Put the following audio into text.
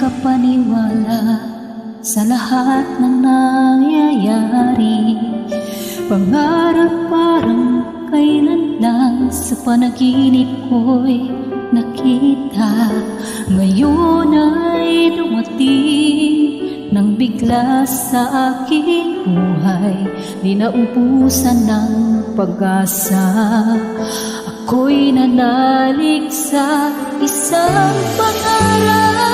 makapaniwala sa lahat ng nangyayari. Pangarap parang kailan lang sa panaginip ko'y nakita. Ngayon ay dumating nang bigla sa aking buhay, di naubusan ng pag-asa. Ako'y nanalig sa isang pangarap.